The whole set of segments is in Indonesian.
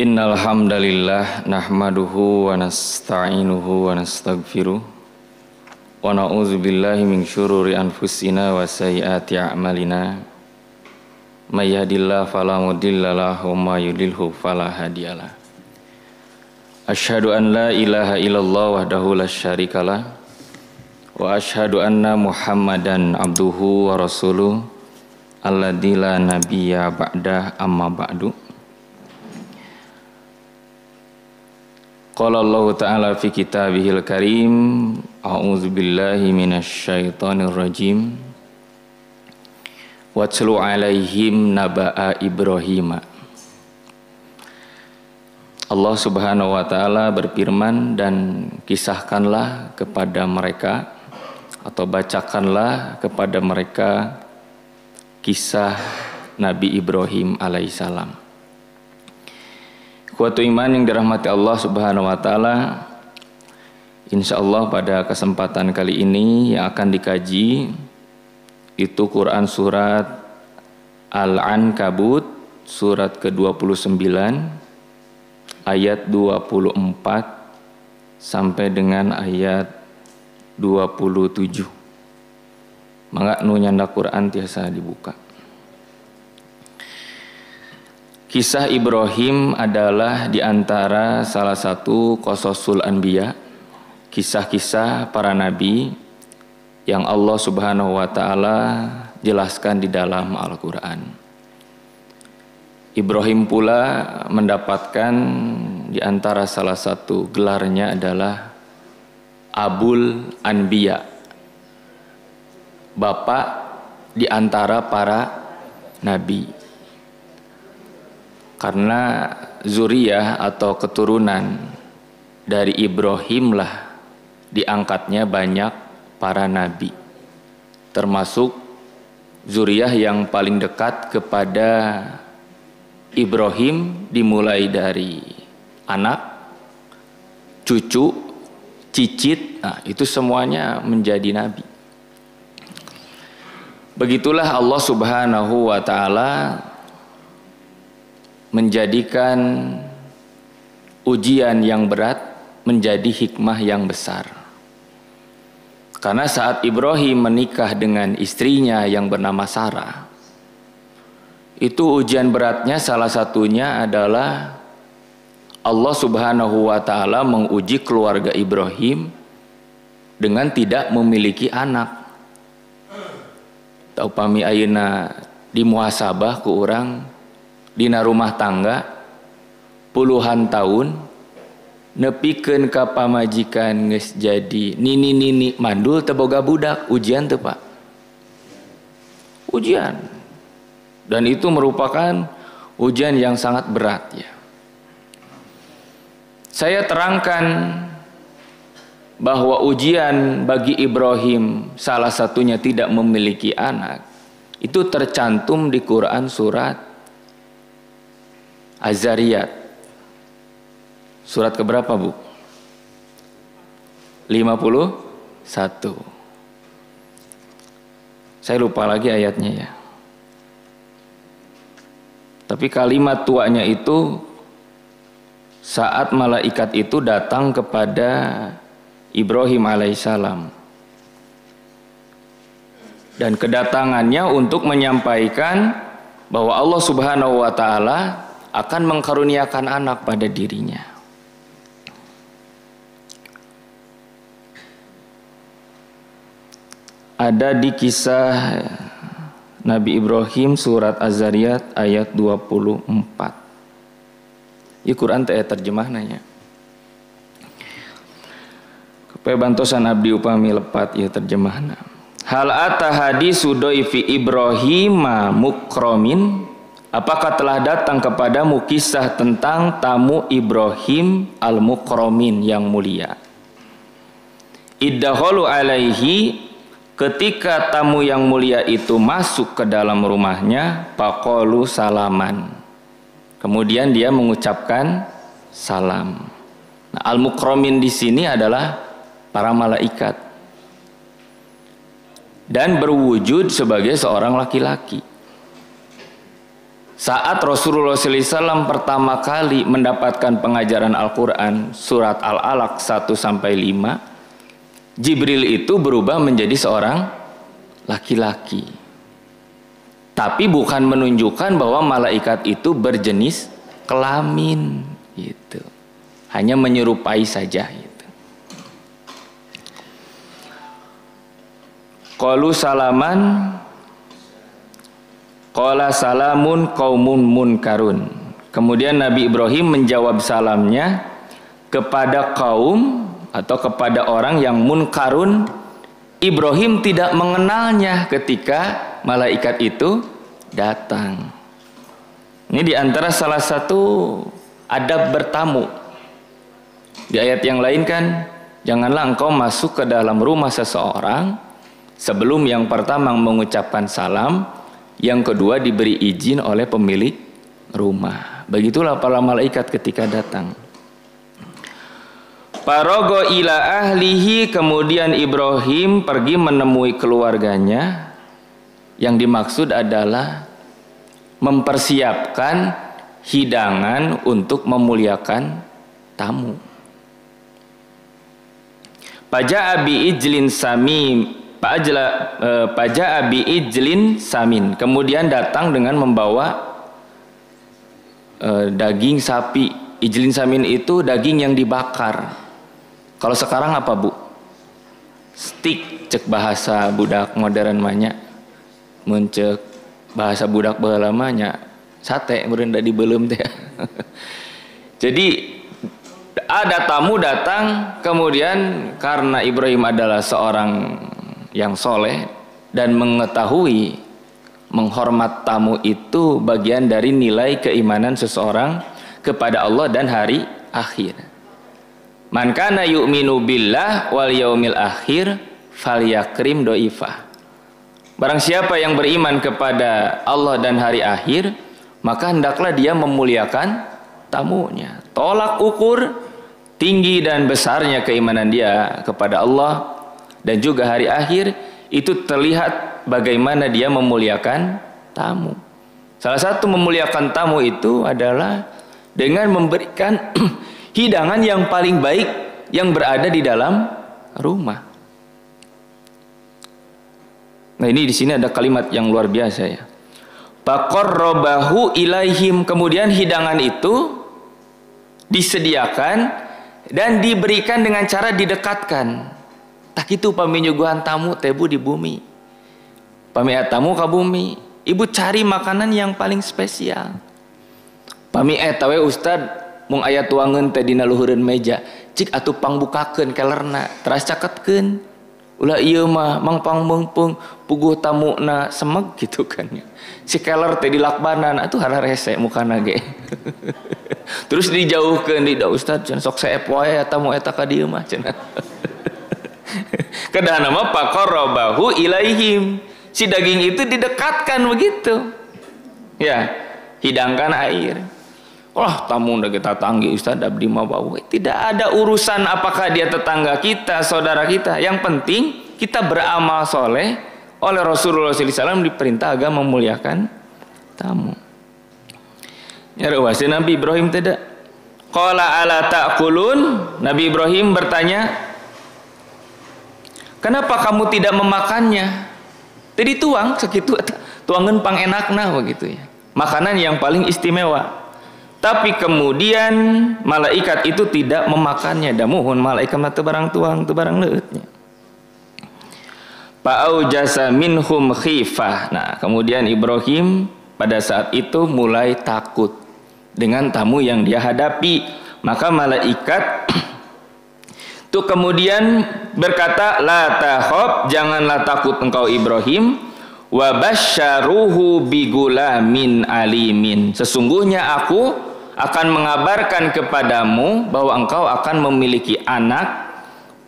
Innal hamdalillah nahmaduhu wa nasta'inuhu wa nastaghfiruh wa na'udzu billahi min syururi anfusina wa sayyiati a'malina may yahdihillahu fala mudhillalahu wa may yudlilhu fala hadiyalah. Asyhadu an la ilaha illallah wahdahu la syarikalah wa asyhadu anna Muhammadan abduhu wa rasuluh alladzi la nabiyya ba'dah amma ba'du. Qala Allah Ta'ala fi kitabihil karim, a'udzu billahi minasy syaithanir rajim. Watlu 'alaihim naba'a Ibrahim. Allah Subhanahu wa taala berfirman, dan kisahkanlah kepada mereka atau bacakanlah kepada mereka kisah Nabi Ibrahim alaihissalam. Kuatu iman yang dirahmati Allah Subhanahu wa taala, insyaallah pada kesempatan kali ini yang akan dikaji itu Quran surat Al-Ankabut surat ke-29 ayat 24 sampai dengan ayat 27. Mangga nu nyanda Quran tiasa dibuka. Kisah Ibrahim adalah diantara salah satu qasasul anbiya, kisah-kisah para nabi yang Allah Subhanahu wa taala jelaskan di dalam Al-Quran. Ibrahim pula mendapatkan diantara salah satu gelarnya adalah Abul Anbiya, bapak diantara para nabi. Karena zuriyah atau keturunan dari Ibrahim lah diangkatnya banyak para nabi. Termasuk zuriyah yang paling dekat kepada Ibrahim dimulai dari anak, cucu, cicit, nah itu semuanya menjadi nabi. Begitulah Allah Subhanahu wa taala menjadikan ujian yang berat menjadi hikmah yang besar. Karena saat Ibrahim menikah dengan istrinya yang bernama Sarah, itu ujian beratnya salah satunya adalah Allah Subhanahu wa taala menguji keluarga Ibrahim dengan tidak memiliki anak. Taupami ayeuna di muhasabah ku urang dina rumah tangga puluhan tahun nepikeun ka pamajikan geus jadi nini mandul teu boga budak, ujian teu Pak? Ujian. Dan itu merupakan ujian yang sangat berat ya. Saya terangkan bahwa ujian bagi Ibrahim salah satunya tidak memiliki anak. Itu tercantum di Quran surat Az-Zariyat. Surat keberapa, Bu? 51. Saya lupa lagi ayatnya ya. Tapi kalimat tuanya itu saat malaikat itu datang kepada Ibrahim alaihissalam. Dan kedatangannya untuk menyampaikan bahwa Allah Subhanahu wa taala akan mengkaruniakan anak pada dirinya. Ada di kisah Nabi Ibrahim surat Az-Zariyat ayat 24. Ieu Quran teh terjemahnanya. Kepe bantosan abdi upami lepat ieu terjemahna. Hal ata hadisu dhaifi Ibrahim mukramin. Apakah telah datang kepadamu kisah tentang tamu Ibrahim al-mukramin yang mulia? Iddakhulu alaihi, ketika tamu yang mulia itu masuk ke dalam rumahnya, faqalu salaman. Kemudian dia mengucapkan salam. Nah, al-mukramin di sini adalah para malaikat dan berwujud sebagai seorang laki-laki. Saat Rasulullah SAW pertama kali mendapatkan pengajaran Al-Quran surat Al-Alaq 1-5, Jibril itu berubah menjadi seorang laki-laki. Tapi bukan menunjukkan bahwa malaikat itu berjenis kelamin gitu. Hanya menyerupai saja gitu. Qalu salaman qala salamun qaumun munkarun. Kemudian Nabi Ibrahim menjawab salamnya kepada kaum atau kepada orang yang munkarun. Ibrahim tidak mengenalnya ketika malaikat itu datang. Ini diantara salah satu adab bertamu. Di ayat yang lain kan, janganlah engkau masuk ke dalam rumah seseorang sebelum yang pertama mengucapkan salam, yang kedua diberi izin oleh pemilik rumah. Begitulah para malaikat ketika datang. Farogo ila ahlihi, kemudian Ibrahim pergi menemui keluarganya. Yang dimaksud adalah mempersiapkan hidangan untuk memuliakan tamu. Paja'a bi ijlin samim, paja'a bi ijlin samin. Kemudian datang dengan membawa daging sapi. Ijlin samin itu daging yang dibakar. Kalau sekarang apa, Bu? Steak, cek bahasa budak modern banyak. Mencek bahasa budak baheula nya sate meureun da dibeuleum teh. Jadi ada tamu datang, kemudian karena Ibrahim adalah seorang yang soleh dan mengetahui menghormat tamu itu bagian dari nilai keimanan seseorang kepada Allah dan hari akhir. Man kana yu'minu billah wal yaumil akhir falyakrim doifah. Barang siapa yang beriman kepada Allah dan hari akhir, maka hendaklah dia memuliakan tamunya. Tolak ukur tinggi dan besarnya keimanan dia kepada Allah dan juga hari akhir, itu terlihat bagaimana dia memuliakan tamu. Salah satu memuliakan tamu itu adalah dengan memberikan hidangan yang paling baik yang berada di dalam rumah. Nah, ini di sini ada kalimat yang luar biasa ya. Faqarrabahu ilaihim, kemudian hidangan itu disediakan dan diberikan dengan cara didekatkan. Tak itu paminyuguhan tamu tebu di bumi. Pami tamu ka bumi, ibu cari makanan yang paling spesial. Pami tawe ustad mung aya tuangeun teh dina luhureun meja, cik atuh pangbukakeun kelerna, teras caketkeun. Ulah ieu mah mang pangmeungpeung puguh tamuna semeg gitu kan ya. Si keler teh dilakbanan atuh hara rese mukana ge. Terus dijauhkeun di da ustad cenah sok saep wae tamu eta ka dieu mah cenah. Kedana mah faqarrabahu ilaihim. Si daging itu didekatkan begitu. Ya, hidangkan air. Wah, tamu udah kita tanggi ustaz abdi mah bau. Tidak ada urusan apakah dia tetangga kita, saudara kita. Yang penting kita beramal soleh. Oleh Rasulullah SAW diperintah agar memuliakan tamu. Ya rawasi Nabi Ibrahim tidak. Qala ala ta'kulun. Nabi Ibrahim bertanya, kenapa kamu tidak memakannya? Jadi tuang segitu tuangan pang enakna begitu ya. Makanan yang paling istimewa. Tapi kemudian malaikat itu tidak memakannya. Damuhun malaikat mah teu barang tuang, teu barang leutnya. Fa'aujasa minhum khifah. Nah, kemudian Ibrahim pada saat itu mulai takut dengan tamu yang dia hadapi. Maka malaikat itu kemudian berkata, la takhaf, janganlah takut engkau Ibrahim, wa basyaruhu bigulamin alimin. Sesungguhnya aku akan mengabarkan kepadamu bahwa engkau akan memiliki anak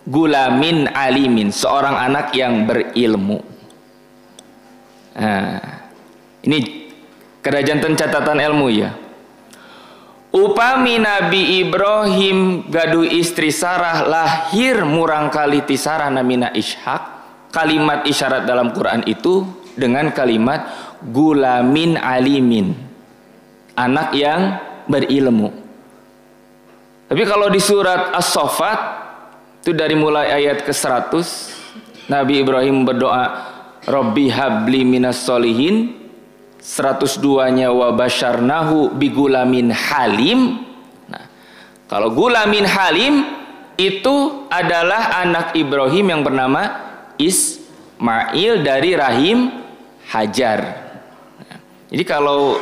gulamin alimin, seorang anak yang berilmu. Nah, ini kerajaan catatan ilmu ya. Upami Nabi Ibrahim gaduh istri Sarah lahir murang kali ti Sarah namina Ishak. Kalimat isyarat dalam Quran itu dengan kalimat gulamin alimin. anak yang berilmu. Tapi kalau di surat As-Saffat itu dari mulai ayat ke-100, Nabi Ibrahim berdoa, Rabbi habli minas solihin. 102-nya wa basyarnahu bigulamin halim. Nah, kalau gulamin halim itu adalah anak Ibrahim yang bernama Ismail dari rahim Hajar. Nah, jadi kalau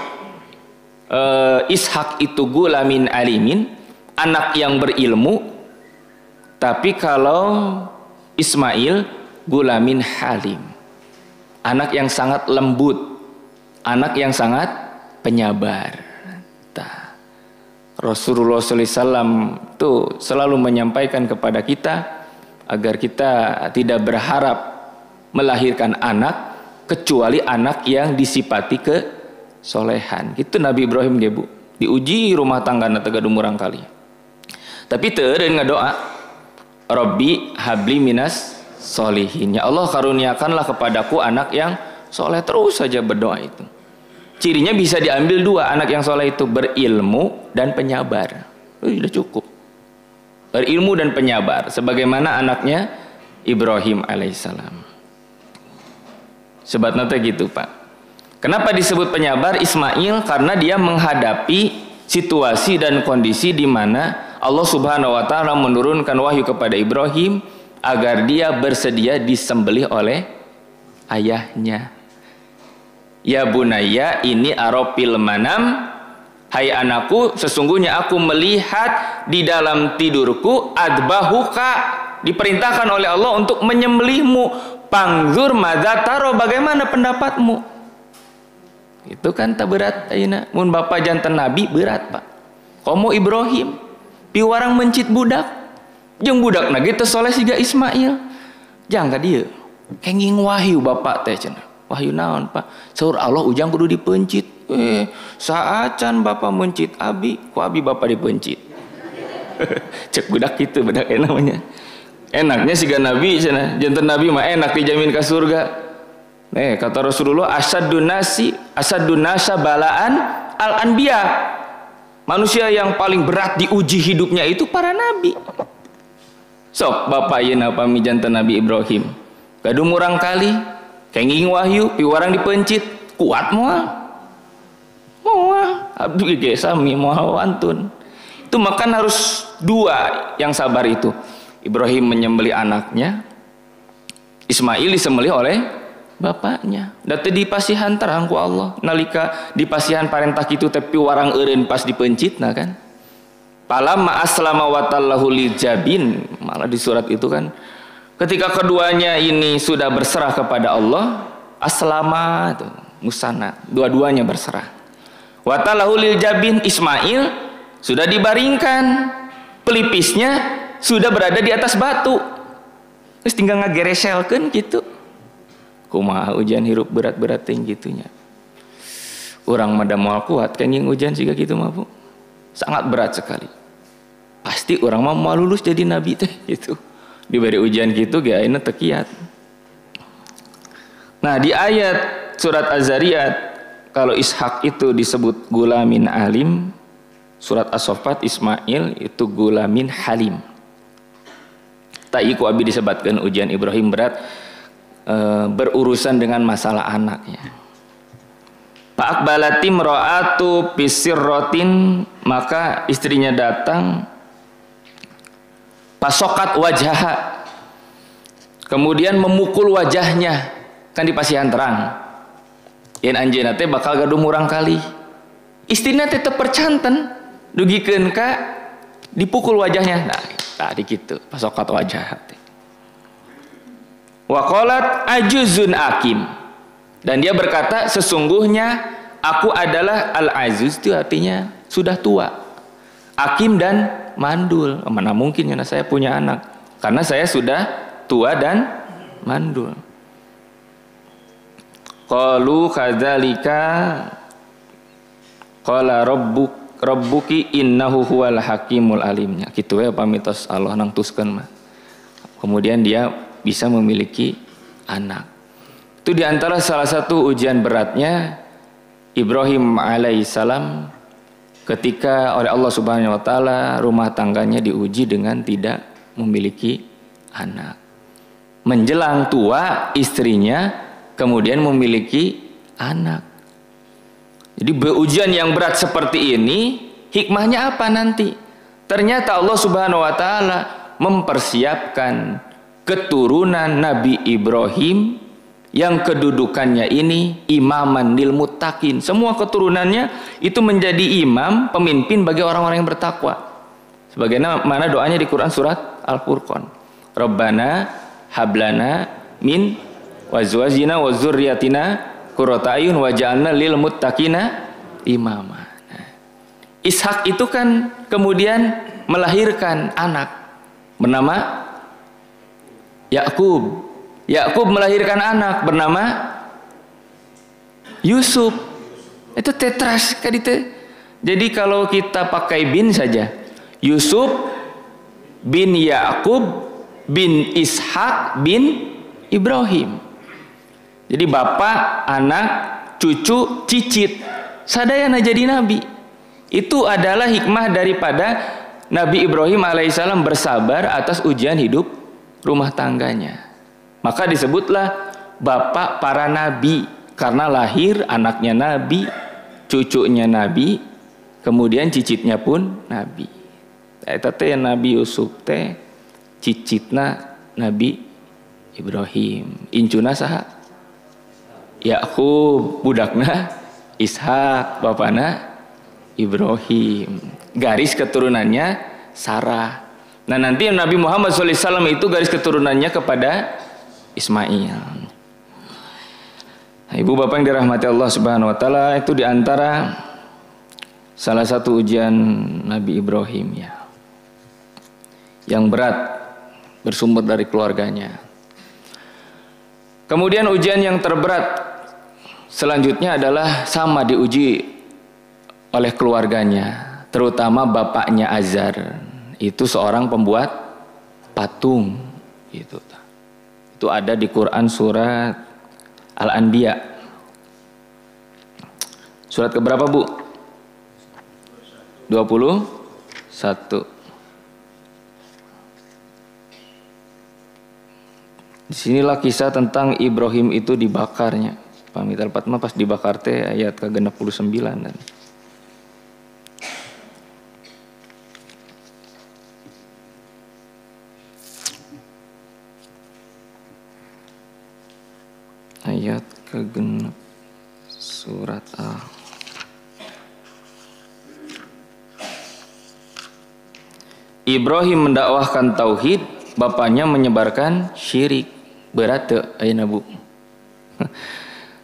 Ishak itu gulamin alimin, anak yang berilmu. Tapi kalau Ismail gulamin halim, anak yang sangat lembut, anak yang sangat penyabar. Rasulullah SAW itu selalu menyampaikan kepada kita agar kita tidak berharap melahirkan anak kecuali anak yang disifati kesolehan. Itu Nabi Ibrahim gebu diuji rumah tangga tegadung murang kali. Tapi teureun ngadoa, Rabbi habli minas solihin. Ya Allah, karuniakanlah kepadaku anak yang soleh. Terus saja berdoa itu. Cirinya bisa diambil dua, anak yang soleh itu berilmu dan penyabar. Sudah cukup. Berilmu dan penyabar, sebagaimana anaknya Ibrahim alaihissalam. Sebab nanti gitu Pak. Kenapa disebut penyabar Ismail? Karena dia menghadapi situasi dan kondisi di mana Allah Subhanahu wa taala menurunkan wahyu kepada Ibrahim agar dia bersedia disembelih oleh ayahnya. Ya bunayya ini aropil manam, hai anakku, sesungguhnya aku melihat di dalam tidurku, adbahuka, diperintahkan oleh Allah untuk menyembelihmu. Pangzur madzataro, bagaimana pendapatmu? Itu kan tak berat ayeuna. Mun bapa jantan nabi berat Pak. Komo Ibrahim piwarang mencit budak, jeung budak na teh soleh siga Ismail. Jangka dia kenging wahyu bapak teh cenah. Wahyu naon Pak? Saur Allah ujang kudu dipencit. Saacan bapak mencit abi, ku abi bapak dipencit. Cek budak gitu, budak namanya. Enaknya siga nabi cenah. Jantan nabi mah enak dijamin ke surga. Kata Rasulullah, asadun nasa balaan al anbiya. Manusia yang paling berat diuji hidupnya itu para nabi. Sok bapak yeuna pami jantan Nabi Ibrahim. Gaduh murang kali, kenging wahyu, piwarang dipencit, kuat moal. Moal, abdi ge sami moal wantun. Itu makan harus dua yang sabar itu. Ibrahim menyembelih anaknya, Ismail disembelih oleh bapaknya. Datu di pasihan terang ku Allah. Nalika di pasihan parentah kitu tapi warang eureun pas dipencitna kan. Palamma aslama wa tallahu lil jabin. Malah di surat itu kan, ketika keduanya ini sudah berserah kepada Allah, aslama itu musana, dua-duanya berserah. Wa tallahu lil jabin, Ismail sudah dibaringkan, pelipisnya sudah berada di atas batu. Terus tinggal ngagereselkeun gitu. Kumaha ujian hirup berat-berat tinggi gitunya. Urang mada moal kuat kenging ujian siga gitu mah Bu. Sangat berat sekali. Pasti orang mah mau lulus jadi nabi teh gitu. Diberi ujian gitu ge ayeuna teu kiat. Nah, di ayat surat Az-Zariyat kalau Ishak itu disebut gulamin alim, surat As-Saffat Ismail itu gulamin halim. Ta'iku abi disebutkan ujian Ibrahim berat berurusan dengan masalah anaknya. Fa'aqbalatim ra'atu pisirrotin, maka istrinya datang, pasokat wajhaha, kemudian memukul wajahnya, kan di pasihan terang. Yen anjeunna teh bakal gaduh murang kali. Istrina teh teu percanten, dugikeun ka dipukul wajahnya. Nah, tadi gitu, pasokat wajhaha teh. Wa qalat ajuzun akim. Dan dia berkata, sesungguhnya aku adalah al-azuz, itu artinya sudah tua, akim dan mandul. Mana mungkin ya saya punya anak, karena saya sudah tua dan mandul. Qalu kadzalika qala rabbuki innahu huwal hakimul alimnya. Kitu ya pamitos Allah nangtuskeun mah. Kemudian dia bisa memiliki anak. Itu diantara salah satu ujian beratnya Ibrahim alaihissalam ketika oleh Allah Subhanahu wa taala rumah tangganya diuji dengan tidak memiliki anak. Menjelang tua istrinya kemudian memiliki anak. Jadi ujian yang berat seperti ini hikmahnya apa nanti? Ternyata Allah Subhanahu wa taala mempersiapkan keturunan Nabi Ibrahim yang kedudukannya ini imaman lil muttaqin. Semua keturunannya itu menjadi imam, pemimpin bagi orang-orang yang bertakwa. Sebagaimana doanya di Quran surat Al-Furqan. Rabbana hablana min wazwajina wa dzurriyyatina qurrata ayun waj'alna lil muttaqina imama. Nah, Ishak itu kan kemudian melahirkan anak bernama Yakub. Yakub melahirkan anak bernama Yusuf. Itu tetras kadite. Jadi kalau kita pakai bin saja, Yusuf bin Yakub bin Ishak bin Ibrahim. Jadi bapak, anak, cucu, cicit, sadayana jadi nabi. Itu adalah hikmah daripada Nabi Ibrahim alaihissalam bersabar atas ujian hidup rumah tangganya. Maka disebutlah bapak para nabi, karena lahir anaknya nabi, cucunya nabi, kemudian cicitnya pun nabi. Eta teh Nabi Yusuf teh cicitna Nabi Ibrahim. Incuna saha? Yakub, budakna Ishak, bapana Ibrahim. Garis keturunannya Sarah. Nah nanti Nabi Muhammad SAW itu garis keturunannya kepada Ismail. Nah, ibu bapak yang dirahmati Allah Subhanahu wa taala, itu diantara salah satu ujian Nabi Ibrahim ya, yang berat bersumber dari keluarganya. Kemudian ujian yang terberat selanjutnya adalah sama diuji oleh keluarganya, terutama bapaknya Azar. Itu seorang pembuat patung gitu. Itu ada di Quran surat Al-Anbiya. Surat keberapa, Bu? 21. Disinilah kisah tentang Ibrahim itu dibakarnya. Pamital Fatma pas dibakar teh ayat ke-69 dan ayat ke-6 surat A. Ibrahim mendakwahkan tauhid, bapaknya menyebarkan syirik. Berat tuh ayeuna, Bu.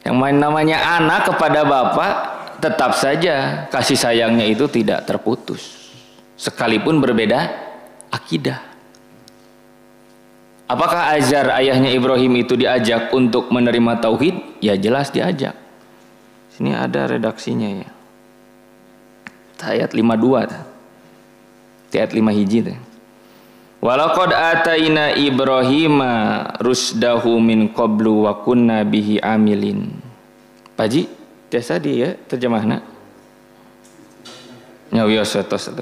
Yang main namanya anak kepada bapak, tetap saja kasih sayangnya itu tidak terputus. Sekalipun berbeda akidah. Apakah Azar ayahnya Ibrahim itu diajak untuk menerima tauhid? Ya jelas diajak. Sini ada redaksinya ya. Ayat 52. Ayat 5 hiji teh. Walaqad ataina Ibrahima rusdahu min qablu wa kunna bihi amilin. Paji, biasa dia terjemahna. Ya wios etos itu.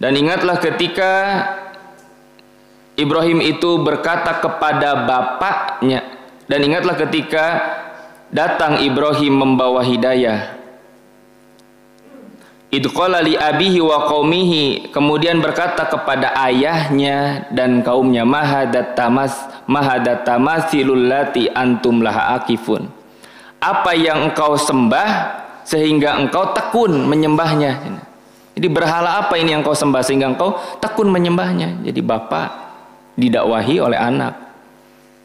Dan ingatlah ketika Ibrahim itu berkata kepada bapaknya, dan ingatlah ketika datang Ibrahim membawa hidayah. Idqala li abihi wa qaumihi, kemudian berkata kepada ayahnya dan kaumnya, mahadattamathilul lati antum laha akifun. Apa yang engkau sembah sehingga engkau tekun menyembahnya. Jadi berhala apa ini yang engkau sembah sehingga engkau tekun menyembahnya. Jadi bapak didakwahi oleh anak,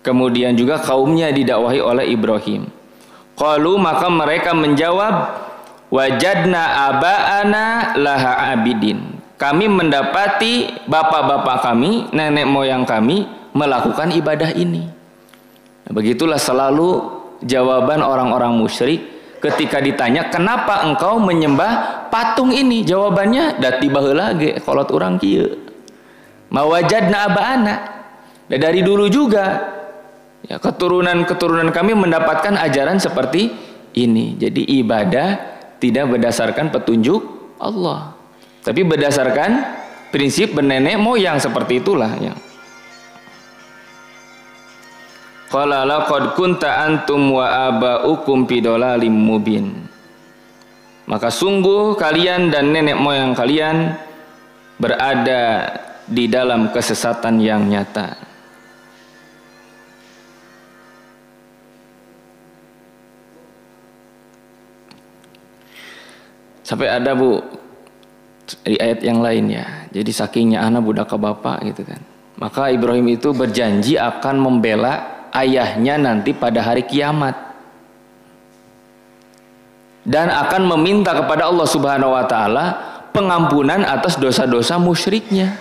kemudian juga kaumnya didakwahi oleh Ibrahim. Qalu, maka mereka menjawab, wajadna aba'ana laha abidin. Kami mendapati bapak-bapak kami, nenek moyang kami melakukan ibadah ini. Nah, begitulah selalu jawaban orang-orang musyrik ketika ditanya, kenapa engkau menyembah patung ini? Jawabannya, dati baheula ge kolot urang kieu. Mawajadna aba'ana. Dan dari dulu juga ya, keturunan-keturunan kami mendapatkan ajaran seperti ini. Jadi ibadah tidak berdasarkan petunjuk Allah. Tapi berdasarkan prinsip bernenek moyang seperti itulah ya. Qala laqad kunta antum wa aba'ukum fi dhalalim mubin. Maka sungguh kalian dan nenek moyang kalian berada di dalam kesesatan yang nyata. Sampai ada Bu di ayat yang lain ya. Jadi sakingnya anak budak ke bapak gitu kan. Maka Ibrahim itu berjanji akan membela ayahnya nanti pada hari kiamat. Dan akan meminta kepada Allah Subhanahu wa taala pengampunan atas dosa-dosa musyriknya.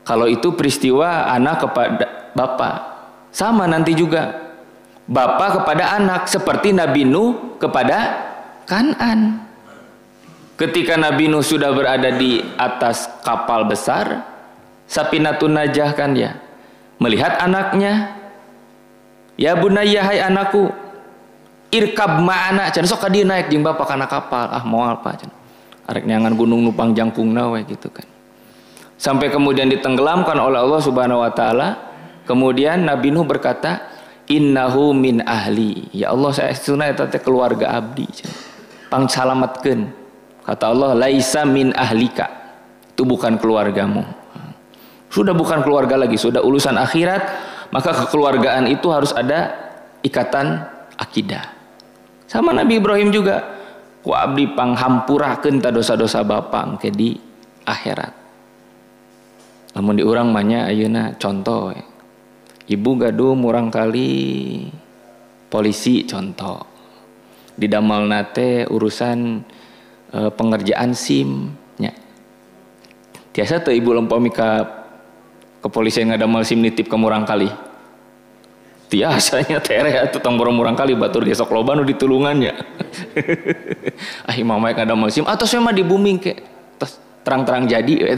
Kalau itu peristiwa anak kepada bapak, sama nanti juga bapak kepada anak, seperti Nabi Nuh kepada Kan'an. Ketika Nabi Nuh sudah berada di atas kapal besar Safinatun Najah kan ya, melihat anaknya, ya bunayya hai anakku, irkab ma'ana, can sok ka dieu naik jeung bapak kana kapal, ah moal pak, arek neangan gunung nupang jangkungna we gitu kan. Sampai kemudian ditenggelamkan oleh Allah Subhanahu wa taala. Kemudian Nabi Nuh berkata, innahu min ahli, ya Allah saya sunah eta teh keluarga abdi, pang salametkeun. Kata Allah, laisa min ahlika, itu bukan keluargamu. Sudah bukan keluarga lagi, sudah urusan akhirat, maka kekeluargaan itu harus ada ikatan akidah. Sama Nabi Ibrahim juga, ku abdi panghampurakeun ta dosa-dosa bapa engke di akhirat. Lamun di urang mah nya ayeuna contoh, ibu gaduh murang kali polisi contoh. Di damal nate urusan pengerjaan SIM nya. Tiasa teu ibu lempami ka kepolisian ngadamel SIM nitip ke murang kali. Tiasanya tereh atuh tong murang kali batur dia sok loba nu ditulungannya. Ah imam maek ngadamel SIM atos mah di booming ke tos terang-terang jadi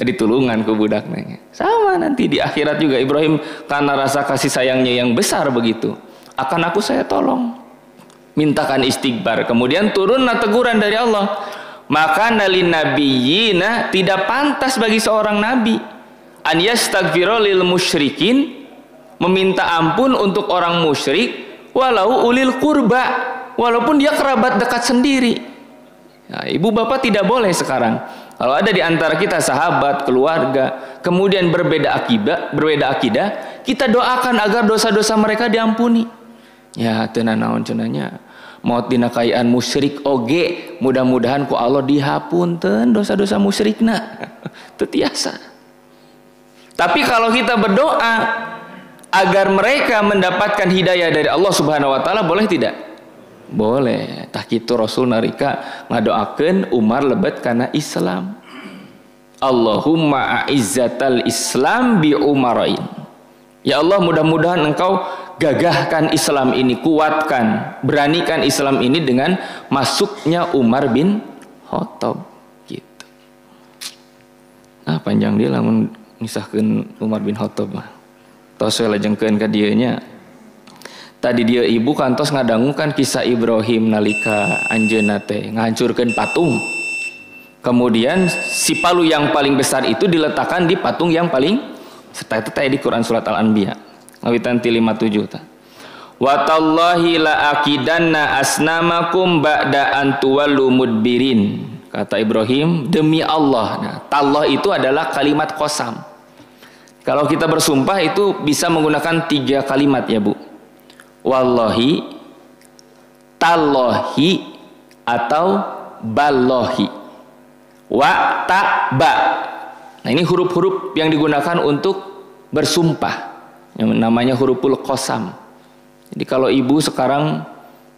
ditulungan ku budakna. Sama nanti di akhirat juga Ibrahim karena rasa kasih sayangnya yang besar begitu. Akan aku saya tolong. Mintakan istighbar. Kemudian turunlah teguran dari Allah. Maka nalin nabiyina, tidak pantas bagi seorang nabi an yastaghfira lil musyrikin, meminta ampun untuk orang musyrik, walau ulil qurba, walaupun dia kerabat dekat sendiri. Nah, ibu bapak tidak boleh sekarang. Kalau ada di antara kita sahabat, keluarga, kemudian berbeda akidah, kita doakan agar dosa-dosa mereka diampuni. Ya, teu naon cenanya. Maut dina kayaan musyrik oge, mudah-mudahan ku Allah dihapunten dosa-dosa musyrikna. Teu tiasa. Tapi kalau kita berdoa agar mereka mendapatkan hidayah dari Allah Subhanahu wa taala, boleh tidak? Boleh. Tah kitu Rasul narika ngadoakeun Umar lebet kana Islam. Allahumma a'izzatal Islam bi Umarain. Ya Allah, mudah-mudahan engkau gagahkan Islam ini, kuatkan, beranikan Islam ini dengan masuknya Umar bin Khattab gitu. Nah, panjang dia lamun ngisahkeun Umar bin Khattab mah. Tos we lajengkeun ka dieu nya. Tadi dia ibu kantos ngadangukan kisah Ibrahim nalika anjeunna teh ngahancurkeun patung. Kemudian si palu yang paling besar itu diletakkan di patung yang paling serta itu di Quran surat Al-Anbiya. Ngawitan 57 ta. Wa tallahi la aqidanna asnamakum ba'da an tuwallu mudbirin. Kata Ibrahim, demi Allah. Nah, tallah itu adalah kalimat qasam. Kalau kita bersumpah itu bisa menggunakan 3 kalimat ya, Bu. Wallahi, tallahi, atau ballahi. Wa ta ba. Nah, ini huruf-huruf yang digunakan untuk bersumpah. Yang namanya huruful qasam. Jadi kalau ibu sekarang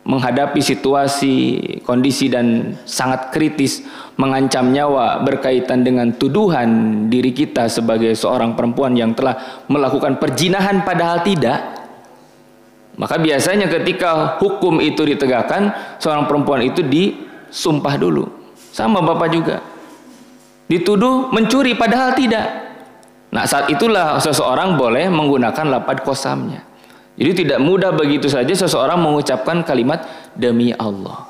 menghadapi situasi, kondisi dan sangat kritis, mengancam nyawa berkaitan dengan tuduhan diri kita sebagai seorang perempuan yang telah melakukan perzinahan padahal tidak, maka biasanya ketika hukum itu ditegakkan, seorang perempuan itu disumpah dulu. Sama bapak juga. Dituduh mencuri padahal tidak. Nah, saat itulah seseorang boleh menggunakan lafaz qasamnya. Jadi tidak mudah begitu saja seseorang mengucapkan kalimat demi Allah.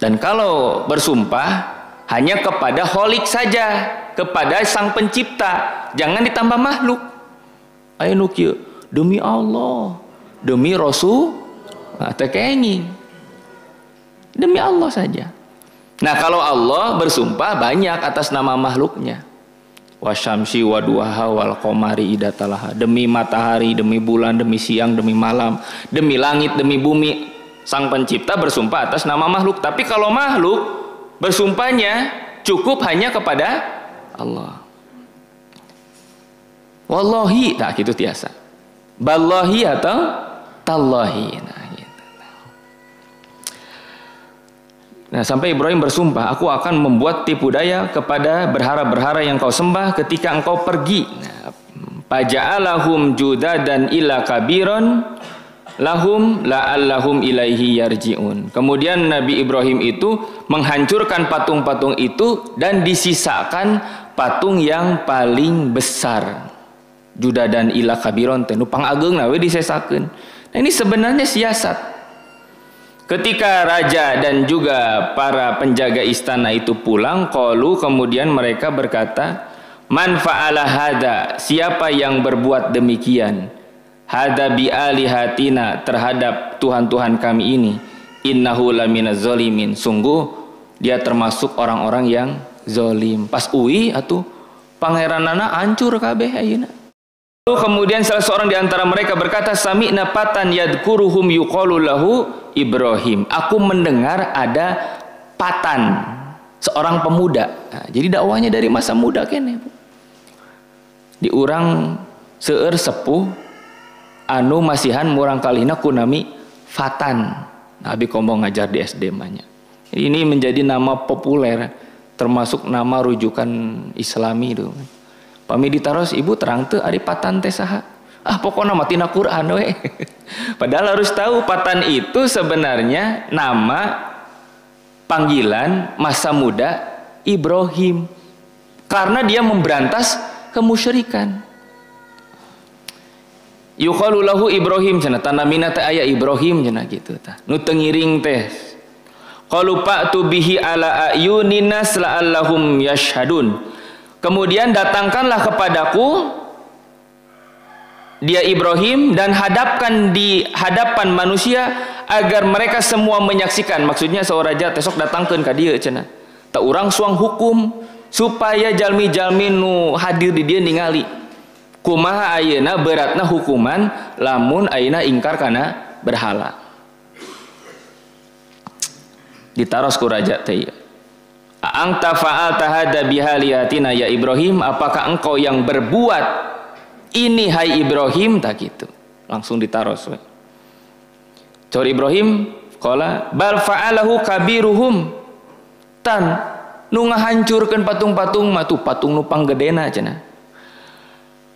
Dan kalau bersumpah hanya kepada Kholik saja, kepada Sang Pencipta, jangan ditambah makhluk. Ayo nukieu, demi Allah, demi Rasul, tekenging. Demi Allah saja. Nah, kalau Allah bersumpah banyak atas nama makhluknya. Wasyamsi waduha wal qamari idza talaha, demi matahari, demi bulan, demi siang, demi malam, demi langit, demi bumi. Sang Pencipta bersumpah atas nama makhluk. Tapi kalau makhluk bersumpahnya cukup hanya kepada Allah. Wallahi, tak gitu tiasa. Ballahi atau tallahi. Nah, sampai Ibrahim bersumpah, aku akan membuat tipu daya kepada berhala-berhala yang kau sembah ketika engkau pergi. Paja'alahum judadan ila kabiron lahum la'allahum ilaihi yarji'un. Kemudian Nabi Ibrahim itu menghancurkan patung-patung itu dan disisakan patung yang paling besar. Judadan ila kabiron teh nu pangageung we disesakeun. Nah, ini sebenarnya siasat. Ketika raja dan juga para penjaga istana itu pulang, qalu, kemudian mereka berkata, man fa'ala hada, siapa yang berbuat demikian, hada bi alihatina, terhadap Tuhan-Tuhan kami ini, innahu laminaz zalimin, sungguh dia termasuk orang-orang yang zalim. Pas uwi atuh pangeranana hancur kabeh ayeuna. Lalu kemudian salah seorang di antara mereka berkata, sami'na patan yadkuruhum yuqalu lahu Ibrahim. Aku mendengar ada patan, seorang pemuda. Nah, jadi dakwahnya dari masa muda kene. Di urang seueur sepuh anu masihan murang kalihna kunami Fatan. Nabi kombong ngajar di SD nya. Ini menjadi nama populer, termasuk nama rujukan Islami itu. Pami ditaros ibu terang teu ari patan teh saha? Ah pokokna mah tina Quran we. Padahal harus tahu patan itu sebenarnya nama panggilan masa muda Ibrahim. Karena dia memberantas kemusyrikan. Yuqalu lahu Ibrahim cenah tanamina teh aya Ibrahim cenah gitu tah. Nu teu ngiring teh. Qalu fa'tu bihi ala ayuninas la'allahum yashhadun. Kemudian datangkanlah kepadaku dia Ibrahim dan hadapkan di hadapan manusia agar mereka semua menyaksikan. Maksudnya seorang raja besok datangkeun ka dieu cenah. Ta urang suang hukum supaya jalmi-jalmi nu hadir di dieu ningali kumaha ayeuna beratna hukuman lamun ayeuna ingkar kana berhala. Ditaros ku raja teh. Anta fa'alta hada bihaliyatina ya Ibrahim, apakah engkau yang berbuat ini hai Ibrahim? Tak gitu. Langsung ditaros we. Cor Ibrahim qala bal fa'alahu kabiruhum. Tan nu ngahancurkeun patung-patung mah tuh patung nu panggedena cenah.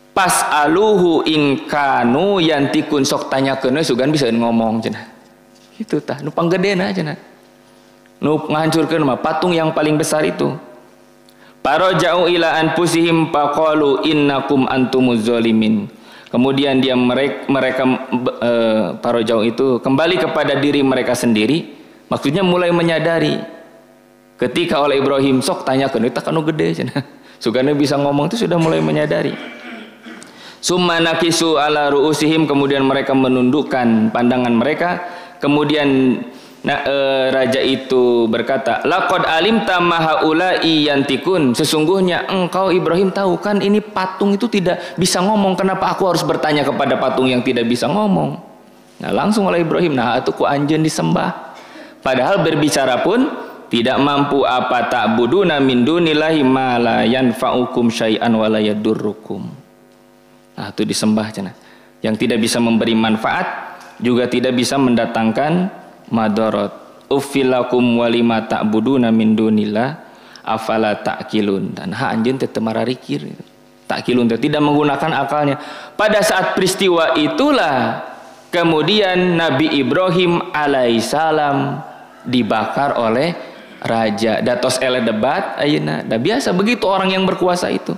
Pas aluhu ingkanu yantikun, sok tanyakeun we sugan bisa ngomong cenah. Kitu tah nu panggedena cenah. Nu ngahancurkeun mah patung yang paling besar itu. Paraja'u ila anfusihim faqalu innakum antumuz zalimin. Kemudian mereka paraja'u itu kembali kepada diri mereka sendiri, maksudnya mulai menyadari. Ketika oleh Ibrahim sok tanyakeun eta kanu gede cenah. Sugana bisa ngomong itu sudah mulai menyadari. Summa nakisu ala ru'usihim, kemudian mereka menundukkan pandangan mereka. Kemudian raja itu berkata, laqad alimta ma haula'i yantikun, sesungguhnya engkau Ibrahim tahu kan ini patung itu tidak bisa ngomong, kenapa aku harus bertanya kepada patung yang tidak bisa ngomong? Nah, langsung oleh Ibrahim, nah atuh ku anjeun disembah. Padahal berbicara pun tidak mampu. Apa ta'buduna min dunillahi ma la yanfa'ukum syai'an wa la yadurrukum. Nah, itu disembah cenah. Yang tidak bisa memberi manfaat juga tidak bisa mendatangkan madarat. Uffilakum walima ta'buduna min dunillah afala ta'qilun. Dan anjeun teh teu mararikir. Ta'qilun teh tidak menggunakan akalnya. Pada saat peristiwa itulah kemudian Nabi Ibrahim alaihissalam dibakar oleh raja. Datos ele debat ayeuna. Da biasa begitu orang yang berkuasa itu.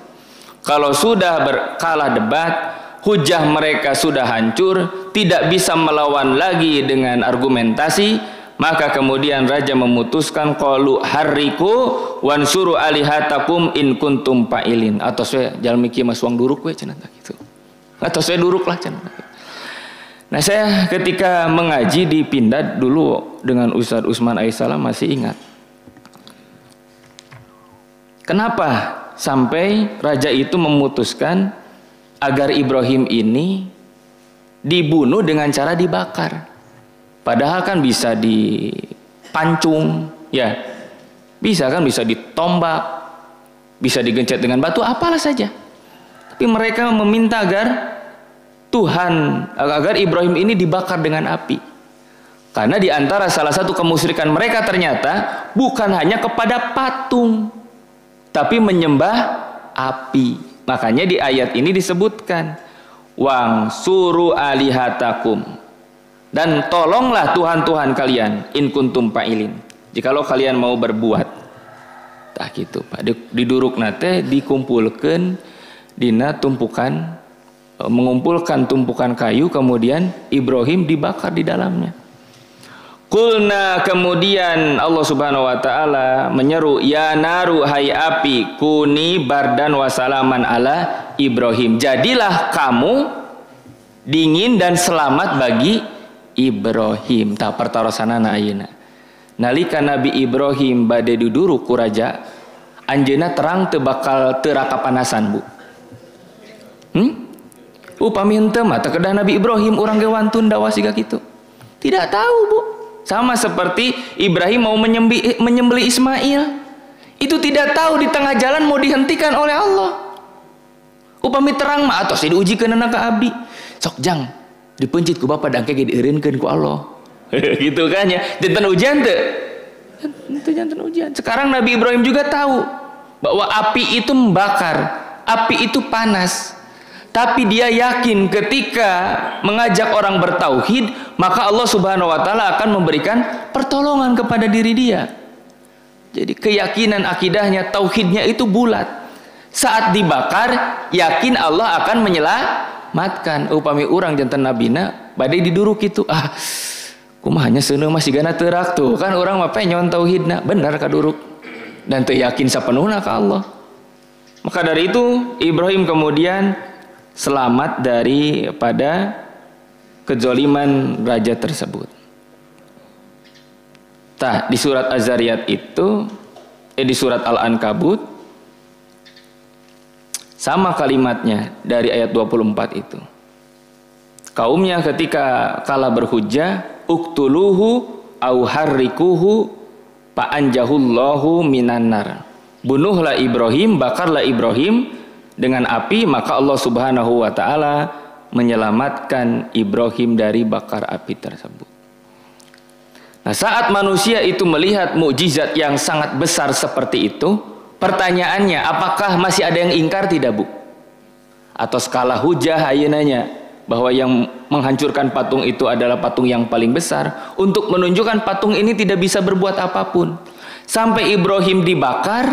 Kalau sudah kalah debat, hujah mereka sudah hancur, tidak bisa melawan lagi dengan argumentasi, Maka kemudian raja memutuskan qalu harriku wansuru alihatakum in kuntum fa'ilin. Atau saya jalmi kieu mah suang duruk we cenah gitu. Atau saya duruk lah cenah. Nah, saya ketika mengaji di Pindad dulu dengan Ustadz Usman Aisalam masih ingat. Kenapa sampai raja itu memutuskan agar Ibrahim ini dibunuh dengan cara dibakar? Padahal kan bisa dipancung, ya, bisa kan, bisa ditombak, bisa digencet dengan batu, apalah saja. Tapi mereka meminta agar Ibrahim ini dibakar dengan api. Karena di antara salah satu kemusyrikan mereka ternyata bukan hanya kepada patung, tapi menyembah api. Makanya di ayat ini disebutkan wang suru alihatakum, dan tolonglah Tuhan-Tuhan kalian in kuntum fa'ilin, jikalau kalian mau berbuat. Tah gitu Pak, diduruk nate dikumpulkan dina tumpukan, mengumpulkan tumpukan kayu, kemudian Ibrahim dibakar di dalamnya. Kulna, kemudian Allah Subhanahu wa taala menyeru, ya naru, hai api, kuni bardan wasalaman ala Ibrahim, jadilah kamu dingin dan selamat bagi Ibrahim. Tak pertarosanana ayeuna nalika Nabi Ibrahim bade duduruk ku raja, anjeunna terang teu bakal teu raka panasan Bu. Upami henteu mah teu kedah Nabi Ibrahim urang ge wantun dawa siga kitu. Tidak tahu Bu. Sama seperti Ibrahim mau menyembelih Ismail, itu tidak tahu di tengah jalan mau dihentikan oleh Allah. Upami terang mah atos diujikeun ka abdi, sok jang dipencit ku Bapa dangke ge dieureunkeun ku Allah. Gitu kan ya. Janten ujian teu? Janten ujian. Sekarang Nabi Ibrahim juga tahu bahwa api itu membakar, api itu panas. Tapi dia yakin ketika mengajak orang bertauhid, maka Allah Subhanahu wa taala akan memberikan pertolongan kepada diri dia. Jadi keyakinan akidahnya, tauhidnya itu bulat. Saat dibakar, yakin Allah akan menyelamatkan. Upami urang janten nabina bade diduruk itu. Kumaha nya seuneu mah sigana teu rak tuh. Kan urang mah penyon tauhidna, bener kaduruk. Dan teu yakin sapenuhna ka Allah. Maka dari itu Ibrahim kemudian selamat daripada kezaliman raja tersebut. Tah, di surat Az-Zariyat itu di surat Al-Ankabut sama kalimatnya dari ayat 24 itu. Kaumnya ketika kalah berhujjah, uktuluhu au harrikuhu fa'anjahullahu minan nar. Bunuhlah Ibrahim, bakarlah Ibrahim dengan api, maka Allah Subhanahu wa taala menyelamatkan Ibrahim dari bakar api tersebut. Nah, saat manusia itu melihat mukjizat yang sangat besar seperti itu, pertanyaannya, apakah masih ada yang ingkar tidak, Bu? Atau skala hujah ayeunanya bahwa yang menghancurkan patung itu adalah patung yang paling besar, untuk menunjukkan patung ini tidak bisa berbuat apapun. Sampai Ibrahim dibakar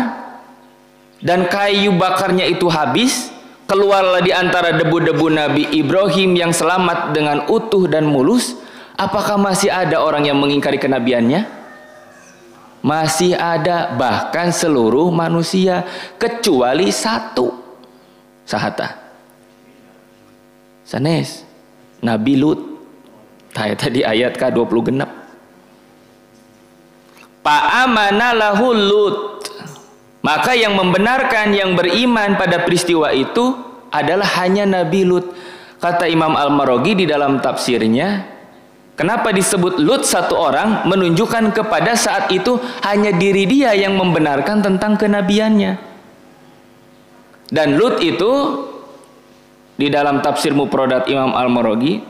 dan kayu bakarnya itu habis, keluarlah di antara debu-debu Nabi Ibrahim yang selamat dengan utuh dan mulus. Apakah masih ada orang yang mengingkari kenabiannya? Masih ada, bahkan seluruh manusia kecuali satu. Sahata sanes Nabi Lut. Tadi ayat ke-20 genep. Pa'amana lahu Lut. Maka yang membenarkan, yang beriman pada peristiwa itu adalah hanya Nabi Lut. Kata Imam Al-Maraghi di dalam tafsirnya, kenapa disebut Lut satu orang, menunjukkan kepada saat itu hanya diri dia yang membenarkan tentang kenabiannya. Dan Lut itu di dalam tafsir Mufradat Imam Al-Maraghi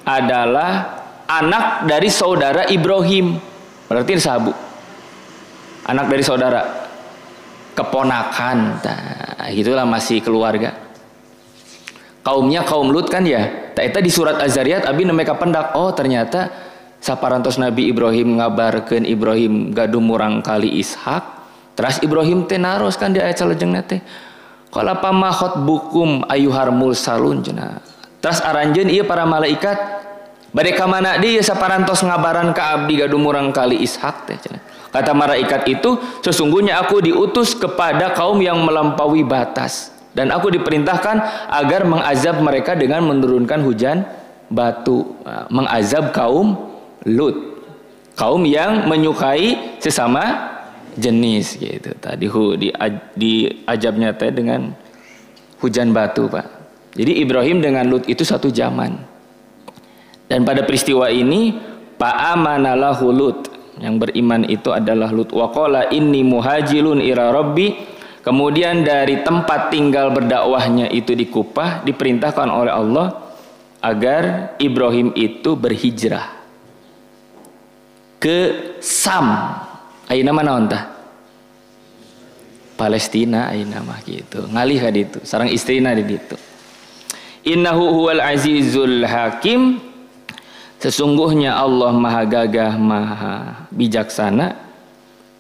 adalah anak dari saudara Ibrahim. Berarti sahabu, anak dari saudara, keponakan. Nah, itulah masih keluarga. Kaumnya kaum Lut kan ya. Eta di surat Az-Zariyat abi nemeka pendak. Oh, ternyata saparantos Nabi Ibrahim ngabarkeun Ibrahim gaduh murang kali Ishak. Terus Ibrahim teh naros kan di ayat salajengna teh. Qala pamahot bukum ayuhar mursalun cenah. Terus aranjeun ieu para malaikat, Bade ka mana dia saparantos ngabaran ka abdi gaduh murang kali Ishak teh cenah. Kata malaikat itu, sesungguhnya aku diutus kepada kaum yang melampaui batas dan aku diperintahkan agar mengazab mereka dengan menurunkan hujan batu, mengazab kaum Lut, kaum yang menyukai sesama jenis gitu. Tadi diajabnya teh dengan hujan batu, Pak. Jadi Ibrahim dengan Lut itu satu zaman. Dan pada peristiwa ini fa'amanalahu Lut, yang beriman itu adalah Lut. Wa qala inni muhajilun ila rabbi. Kemudian dari tempat tinggal berdakwahnya itu di Kupah diperintahkan oleh Allah agar Ibrahim itu berhijrah ke Sam. Ayeuna mana ontah? Palestina ayeuna mah gitu. Ngalih ka ditu, sareng istrina di ditu. Innahu huwal azizul hakim. Sesungguhnya Allah maha gagah, maha bijaksana.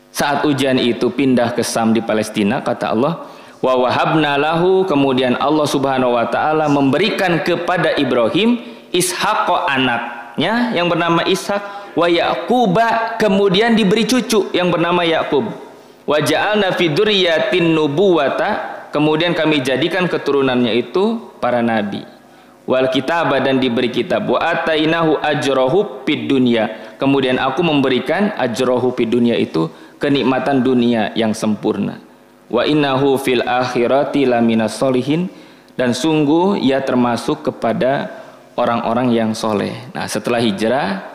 Saat ujian itu pindah ke Sam di Palestina, kata Allah, wa wahabna lahu, kemudian Allah Subhanahu wa taala memberikan kepada Ibrahim Ishaq, anaknya yang bernama Ishak, wa Yaquba, kemudian diberi cucu yang bernama Yakub. Wa ja'alna fi dzurriyyatin nubuwata, kemudian kami jadikan keturunannya itu para nabi. Wal kitaba, dan diberi kitab. Wa atainahu ajrahu fid dunya, kemudian aku memberikan ajrahu fid dunya itu kenikmatan dunia yang sempurna. Wa innahu fil akhirati laminas solihin, dan sungguh ia termasuk kepada orang-orang yang soleh. Nah, setelah hijrah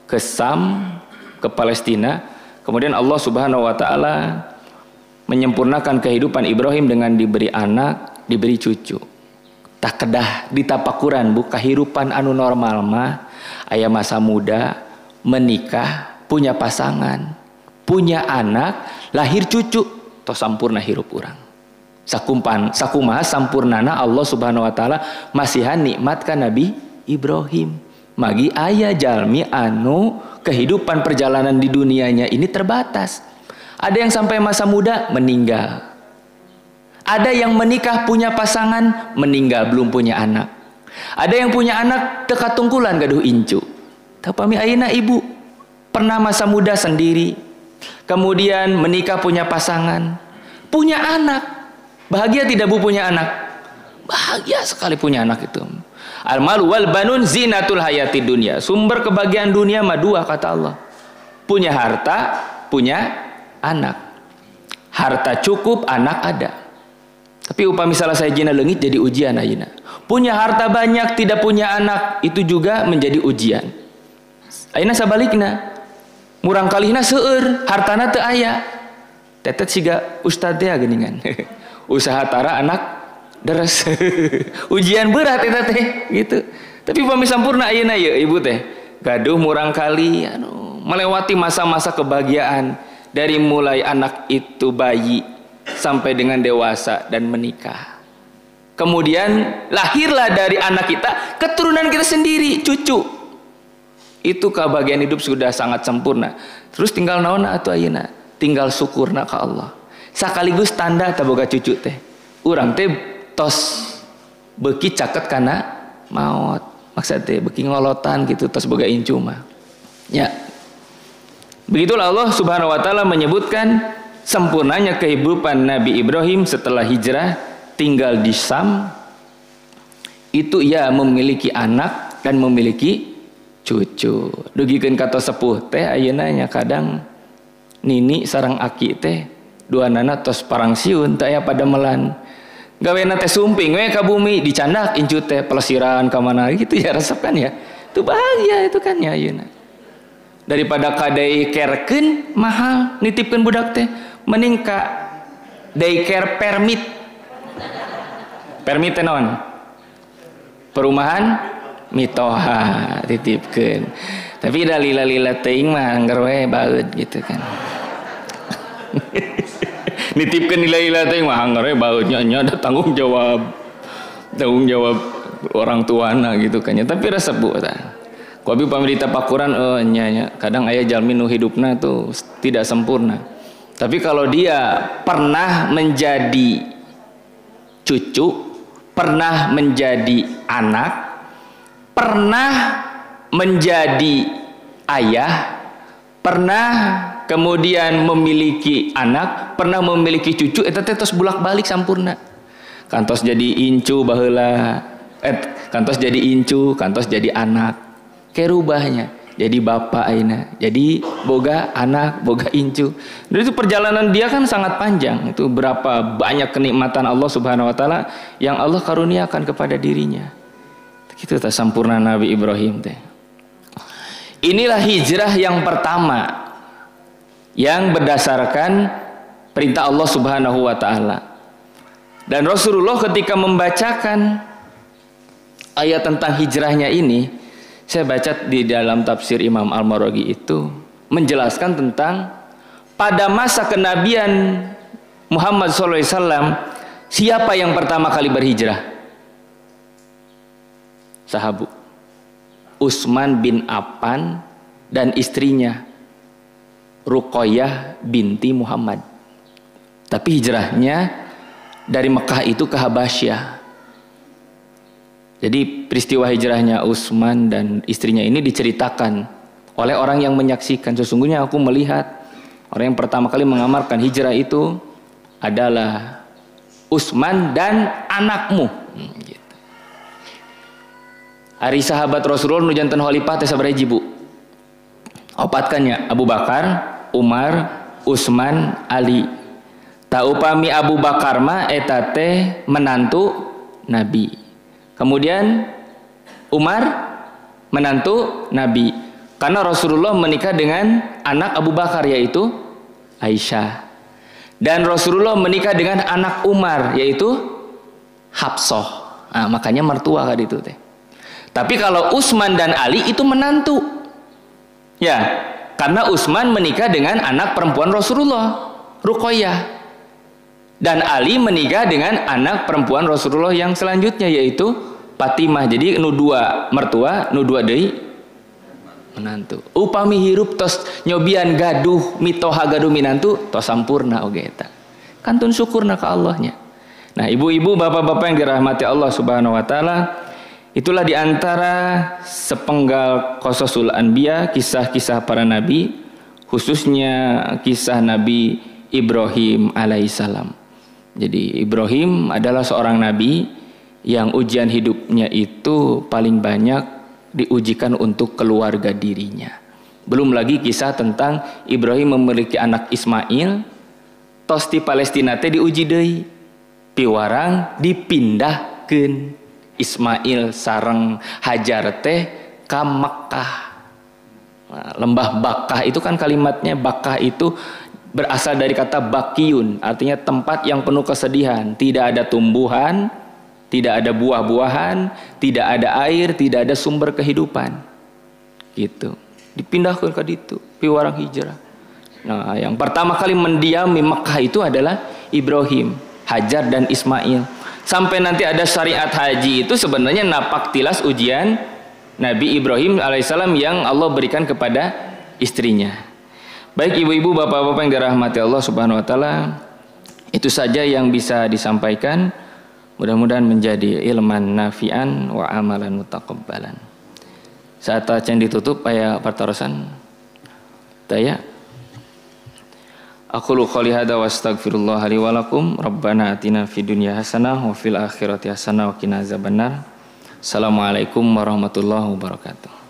ke Sam, ke Palestina, kemudian Allah Subhanahu wa taala menyempurnakan kehidupan Ibrahim dengan diberi anak, diberi cucu. Tak kedah ditapakuran bu kehidupan anu normal mah aya masa muda, menikah, punya pasangan, punya anak, lahir cucu, tos sampurna hirup urang. Sakumaha sampurnana Allah Subhanahu wa taala masihan nikmat ka Nabi Ibrahim. Magi aya jalmi anu kehidupan perjalanan di dunianya ini terbatas. Ada yang sampai masa muda meninggal. Ada yang menikah punya pasangan meninggal belum punya anak. Ada yang punya anak teka tungkulan gaduh incu. Tapi ayeuna ibu pernah masa muda sendiri, kemudian menikah punya pasangan, punya anak. Bahagia tidak bu punya anak? Bahagia sekali punya anak itu. Al-malu wal banun zinatul hayati dunia. Sumber kebahagiaan dunia mah dua kata Allah. Punya harta, punya anak. Harta cukup, anak ada. Tapi upah misalnya saya jina leungit jadi ujian ayeuna. Punya harta banyak tidak punya anak itu juga menjadi ujian. Ayeuna sabalikna. Murang kalihna seueur, hartana teu aya. Tetet siga ustad teh geuningan. Usaha tara anak deres. Ujian berat eta teh gitu. Tapi upami sampurna ayeuna ye ibu teh. Gaduh murang kali melewati masa-masa kebahagiaan dari mulai anak itu bayi sampai dengan dewasa dan menikah. Kemudian lahirlah dari anak kita keturunan kita sendiri, cucu. Itu kebahagiaan hidup sudah sangat sempurna. Terus tinggal naonna atuh ayeuna? Tinggal syukurna ka Allah. Sakaligus tanda taboga cucu teh. Urang teh tos beuki caket kana maot. Maksud teh beuki ngolotan gitu tos boga incu mah. Ya. Begitulah Allah Subhanahu wa taala menyebutkan sempurnanya kehidupan Nabi Ibrahim setelah hijrah tinggal di Sam. Itu ia memiliki anak dan memiliki cucu. Dugikeun kata sepuh teh ayeuna nya kadang nini sareng aki teh duanana tos parang siun teh aya pademelan. Gawena teh sumping we ka bumi dicandak incu teh pelesiran ka mana gitu ya resep kan ya. Itu bahagia itu kan ya ayeuna. Daripada kadai kerkeun mahal nitipkeun budak teh mending ka daycare permit. Permit teh naon? Perumahan mitoha titipkeun. Tapi da lila-lila teuing mah anggar we baeud gitu kan. Nitipkeun lila-lila teuing mah anggar we baeudnya nya ada tanggung jawab orang tuana gitu kan ya. Tapi resep bu tah. Ku abi pami ditapakuran nya kadang aya jalmi nu hidupna tuh tidak sempurna. Tapi kalau dia pernah menjadi cucu, pernah menjadi anak, pernah menjadi ayah, pernah kemudian memiliki anak, pernah memiliki cucu, eta teh tos bulak-balik sampurna. Kantos jadi incu baheula, kantos jadi incu, kantos jadi anak. Kerubahnya jadi bapak aina, jadi boga anak, boga incu. Dan itu perjalanan dia kan sangat panjang. Itu berapa banyak kenikmatan Allah Subhanahu wa taala yang Allah karuniakan kepada dirinya. Itu tak sempurna Nabi Ibrahim teh. Inilah hijrah yang pertama yang berdasarkan perintah Allah Subhanahu wa taala. Dan Rasulullah ketika membacakan ayat tentang hijrahnya ini, saya baca di dalam tafsir Imam Al-Maraghi itu menjelaskan tentang pada masa kenabian Muhammad SAW, siapa yang pertama kali berhijrah? Sahabu Utsman bin Affan dan istrinya Ruqayyah binti Muhammad. Tapi hijrahnya dari Mekah itu ke Habasyah. Jadi peristiwa hijrahnya Utsman dan istrinya ini diceritakan oleh orang yang menyaksikan. Sesungguhnya aku melihat orang yang pertama kali mengamarkan hijrah itu adalah Utsman dan anakmu. Gitu. Hari sahabat Rasulullah nu janten khalifah teh sabaraha Bu? Opatkannya Abu Bakar, Umar, Utsman, Ali. Ta upami Abu Bakar mah eta teh menantu Nabi. Kemudian Umar menantu Nabi. Karena Rasulullah menikah dengan anak Abu Bakar yaitu Aisyah. Dan Rasulullah menikah dengan anak Umar yaitu Hafsah. Nah, makanya mertua kan itu teh. Tapi kalau Utsman dan Ali itu menantu. Ya, karena Utsman menikah dengan anak perempuan Rasulullah, Ruqayyah. Dan Ali menikah dengan anak perempuan Rasulullah yang selanjutnya yaitu Fatimah. Jadi nu dua mertua, nu dua deui menantu. Upami hirup tos nyobian gaduh mitoha gaduh minantu tos sampurna oge eta. Kantun syukurna ka Allahnya. Nah, ibu-ibu, bapak-bapak yang dirahmati Allah Subhanahu wa taala, itulah diantara sepenggal qasasul anbiya, kisah-kisah para nabi, khususnya kisah Nabi Ibrahim alaihissalam. Jadi Ibrahim adalah seorang nabi yang ujian hidupnya itu paling banyak diujikan untuk keluarga dirinya. Belum lagi kisah tentang Ibrahim memiliki anak Ismail, tos di Palestina teh diuji deui. Piwarang dipindahkeun Ismail sareng Hajar teh ka Makkah. Nah, lembah Bakkah itu kan kalimatnya, Bakkah itu berasal dari kata bakiyun, artinya tempat yang penuh kesedihan, tidak ada tumbuhan, tidak ada buah-buahan, tidak ada air, tidak ada sumber kehidupan. Gitu. Dipindahkan ke ditu, piwarang hijrah. Nah, yang pertama kali mendiami Mekah itu adalah Ibrahim, Hajar dan Ismail. Sampai nanti ada syariat haji itu sebenarnya napak tilas ujian Nabi Ibrahim alaihissalam yang Allah berikan kepada istrinya. Baik ibu-ibu, bapak-bapak yang dirahmati Allah Subhanahu wa taala, itu saja yang bisa disampaikan. Mudah-mudahan menjadi ilman nafi'an wa amalan mutaqabbalan. Saat acan ditutup aya pertarosan. Taya. Aqulu qouli hadza wa astaghfirullah li wa lakum. Rabbana atina fid dunya hasanah wa fil akhirati hasanah wa qina azabannar. Assalamualaikum warahmatullahi wabarakatuh.